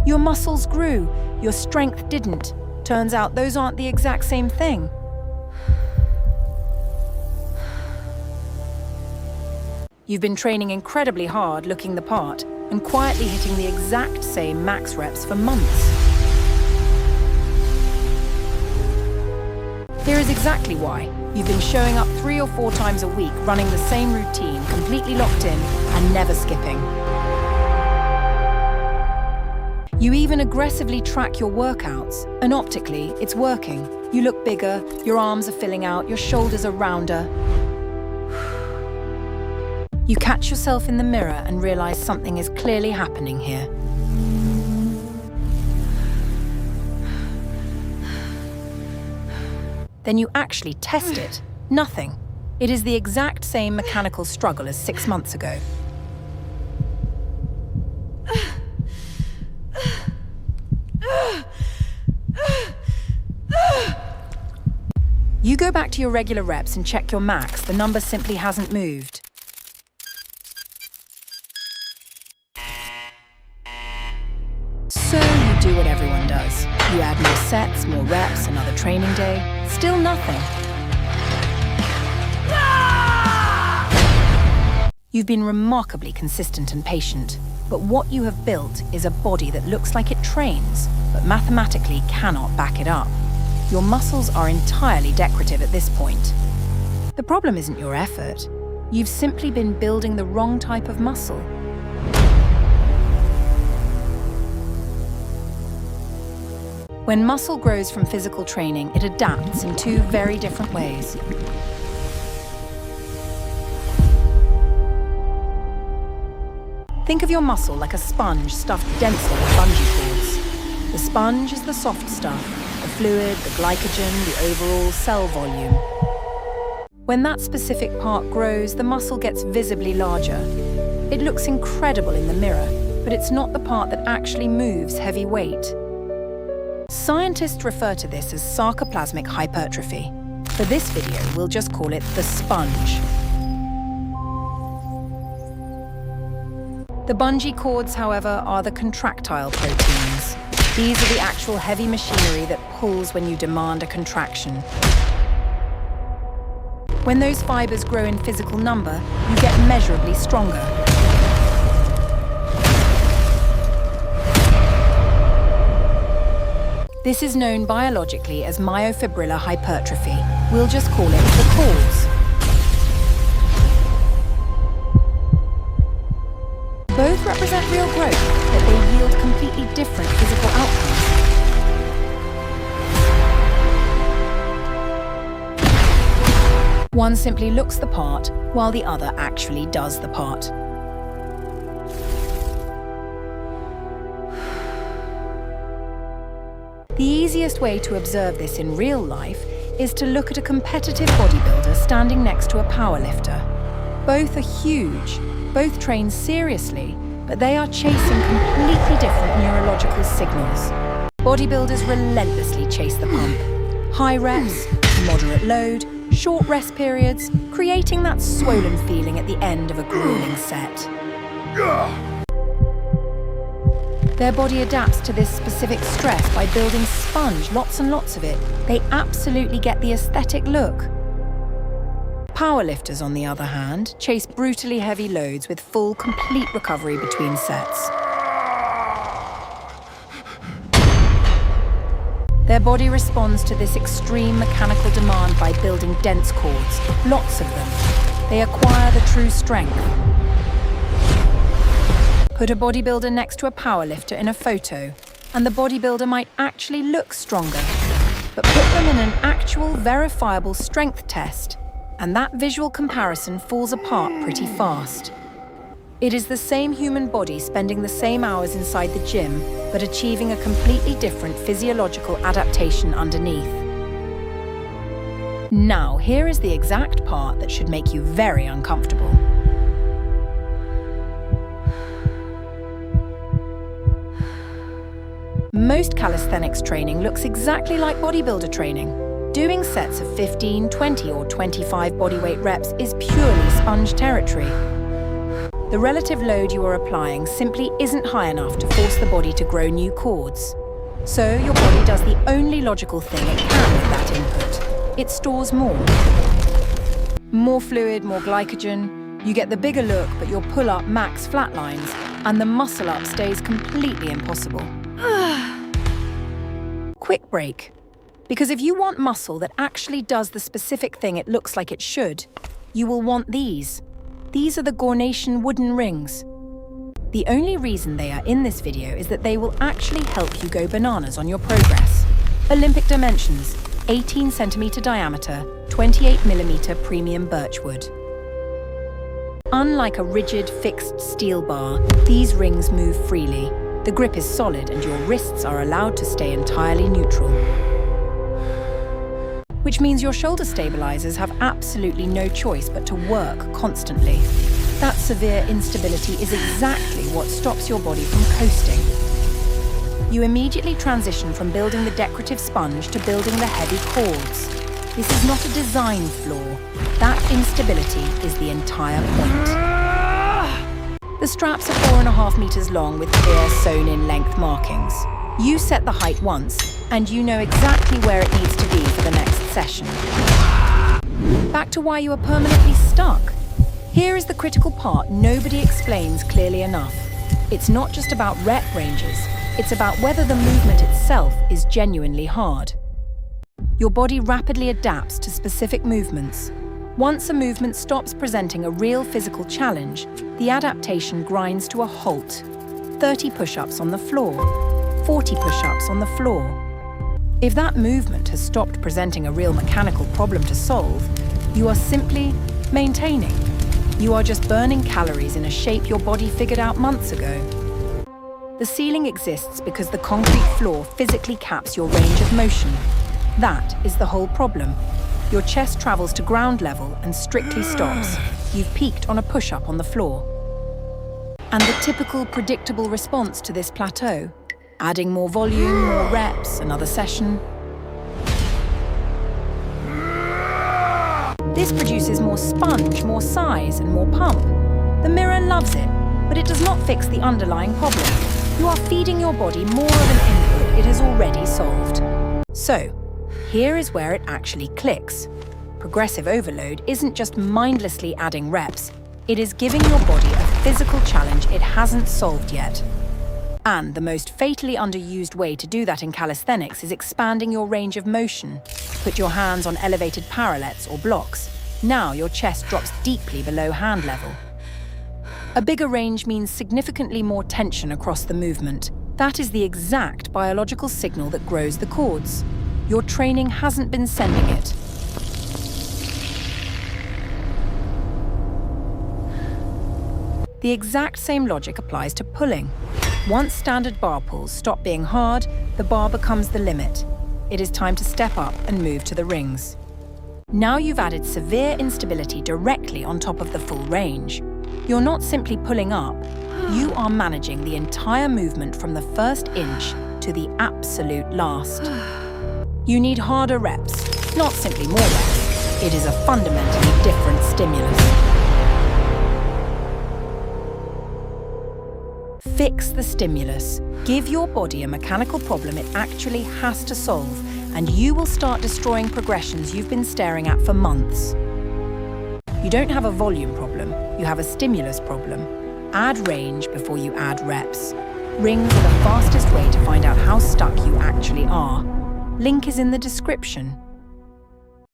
Your muscles grew, your strength didn't. Turns out those aren't the exact same thing. You've been training incredibly hard, looking the part, and quietly hitting the exact same max reps for months. Here is exactly why. You've been showing up 3 or 4 times a week, running the same routine, completely locked in, and never skipping. You even aggressively track your workouts, and optically, it's working. You look bigger, your arms are filling out, your shoulders are rounder. You catch yourself in the mirror and realize something is clearly happening here. Then you actually test it. Nothing. It is the exact same mechanical struggle as 6 months ago. You go back to your regular reps and check your max. The number simply hasn't moved. So you do what everyone does. You add more sets, more reps, another training day. Still nothing. You've been remarkably consistent and patient, but what you have built is a body that looks like it trains, but mathematically cannot back it up. Your muscles are entirely decorative at this point. The problem isn't your effort. You've simply been building the wrong type of muscle. When muscle grows from physical training, it adapts in 2 very different ways. Think of your muscle like a sponge stuffed densely with bungee cords. The sponge is the soft stuff, the fluid, the glycogen, the overall cell volume. When that specific part grows, the muscle gets visibly larger. It looks incredible in the mirror, but it's not the part that actually moves heavy weight. Scientists refer to this as sarcoplasmic hypertrophy. For this video, we'll just call it the sponge. The bungee cords, however, are the contractile proteins. These are the actual heavy machinery that pulls when you demand a contraction. When those fibers grow in physical number, you get measurably stronger. This is known biologically as myofibrillar hypertrophy. We'll just call it the cords. Both represent real growth, but they yield completely different physical outcomes. One simply looks the part, while the other actually does the part. The easiest way to observe this in real life is to look at a competitive bodybuilder standing next to a powerlifter. Both are huge, both train seriously, but they are chasing completely different neurological signals. Bodybuilders relentlessly chase the pump. High reps, moderate load, short rest periods, creating that swollen feeling at the end of a grueling set. Their body adapts to this specific stress by building sponge, lots and lots of it. They absolutely get the aesthetic look. Powerlifters, on the other hand, chase brutally heavy loads with full, complete recovery between sets. Their body responds to this extreme mechanical demand by building dense cords, lots of them. They acquire the true strength. Put a bodybuilder next to a powerlifter in a photo, and the bodybuilder might actually look stronger. But put them in an actual, verifiable strength test, and that visual comparison falls apart pretty fast. It is the same human body spending the same hours inside the gym, but achieving a completely different physiological adaptation underneath. Now, here is the exact part that should make you very uncomfortable. Most calisthenics training looks exactly like bodybuilder training. Doing sets of 15, 20 or 25 bodyweight reps is purely sponge territory. The relative load you are applying simply isn't high enough to force the body to grow new cords. So your body does the only logical thing it can with that input. It stores more. More fluid, more glycogen. You get the bigger look, but your pull-up max flatlines, and the muscle-up stays completely impossible. Quick break. Because if you want muscle that actually does the specific thing it looks like it should, you will want these. These are the Gornation wooden rings. The only reason they are in this video is that they will actually help you go bananas on your progress. Olympic dimensions, 18 centimeter diameter, 28 millimeter premium birchwood. Unlike a rigid, fixed steel bar, these rings move freely. The grip is solid and your wrists are allowed to stay entirely neutral. Which means your shoulder stabilizers have absolutely no choice but to work constantly. That severe instability is exactly what stops your body from coasting. You immediately transition from building the decorative sponge to building the heavy cords. This is not a design flaw. That instability is the entire point. The straps are 4.5 meters long with clear sewn-in length markings. You set the height once, and you know exactly where it needs to be for the next session. Back to why you are permanently stuck. Here is the critical part nobody explains clearly enough. It's not just about rep ranges, it's about whether the movement itself is genuinely hard. Your body rapidly adapts to specific movements. Once a movement stops presenting a real physical challenge, the adaptation grinds to a halt. 30 push-ups on the floor, 40 push-ups on the floor. If that movement has stopped presenting a real mechanical problem to solve, you are simply maintaining. You are just burning calories in a shape your body figured out months ago. The ceiling exists because the concrete floor physically caps your range of motion. That is the whole problem. Your chest travels to ground level and strictly stops. You've peaked on a push-up on the floor. And the typical, predictable response to this plateau? Adding more volume, more reps, another session. This produces more sponge, more size, and more pump. The mirror loves it, but it does not fix the underlying problem. You are feeding your body more of an input it has already solved. So, here is where it actually clicks. Progressive overload isn't just mindlessly adding reps, it is giving your body a physical challenge it hasn't solved yet. And the most fatally underused way to do that in calisthenics is expanding your range of motion. Put your hands on elevated parallettes or blocks. Now your chest drops deeply below hand level. A bigger range means significantly more tension across the movement. That is the exact biological signal that grows the cords. Your training hasn't been sending it. The exact same logic applies to pulling. Once standard bar pulls stop being hard, the bar becomes the limit. It is time to step up and move to the rings. Now you've added severe instability directly on top of the full range. You're not simply pulling up, you are managing the entire movement from the first inch to the absolute last. You need harder reps, not simply more reps. It is a fundamentally different stimulus. Fix the stimulus. Give your body a mechanical problem it actually has to solve, and you will start destroying progressions you've been staring at for months. You don't have a volume problem, you have a stimulus problem. Add range before you add reps. Rings are the fastest way to find out how stuck you actually are. Link is in the description.